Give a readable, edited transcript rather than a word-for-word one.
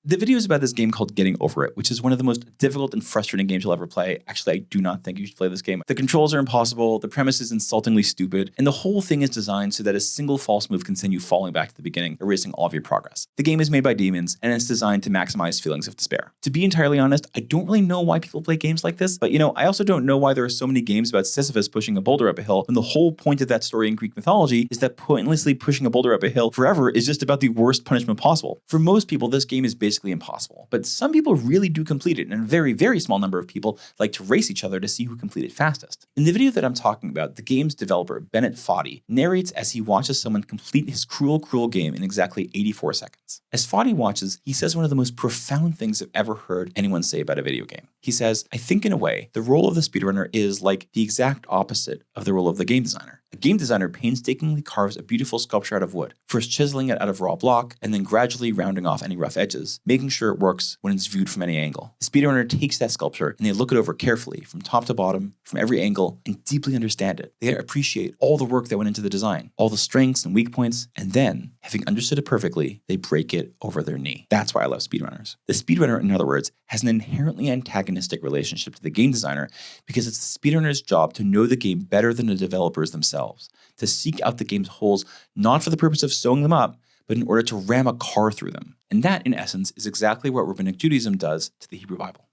The video is about this game called Getting Over It, which is one of the most difficult and frustrating games you'll ever play. Actually, I do not think you should play this game. The controls are impossible, the premise is insultingly stupid, and the whole thing is designed so that a single false move can send you falling back to the beginning, erasing all of your progress. The game is made by demons, and it's designed to maximize feelings of despair. To be entirely honest, I don't really know why people play games like this, but I also don't know why there are so many games about Sisyphus pushing a boulder up a hill when the whole point of that story in Greek mythology is that pointlessly pushing a boulder up a hill forever is just about the worst punishment possible. For most people, this game is basically impossible, but some people really do complete it, and a very, very small number of people like to race each other to see who completed fastest. In the video that I'm talking about, the game's developer, Bennett Foddy, narrates as he watches someone complete his cruel game in exactly 84 seconds. As Foddy watches, he says one of the most profound things I've ever heard anyone say about a video game. He says, "I think in a way, the role of the speedrunner is like the exact opposite of the role of the game designer. A game designer painstakingly carves a beautiful sculpture out of wood, first chiseling it out of raw block, and then gradually rounding off any rough edges, making sure it works when it's viewed from any angle. The speedrunner takes that sculpture and they look it over carefully, from top to bottom, from every angle, and deeply understand it. They appreciate all the work that went into the design, all the strengths and weak points, and then, having understood it perfectly, they break it over their knee." That's why I love speedrunners. The speedrunner, in other words, has an inherently antagonistic relationship to the game designer because it's the speedrunner's job to know the game better than the developers themselves, to seek out the game's holes not for the purpose of sewing them up, but in order to ram a car through them. And that, in essence, is exactly what Rabbinic Judaism does to the Hebrew Bible.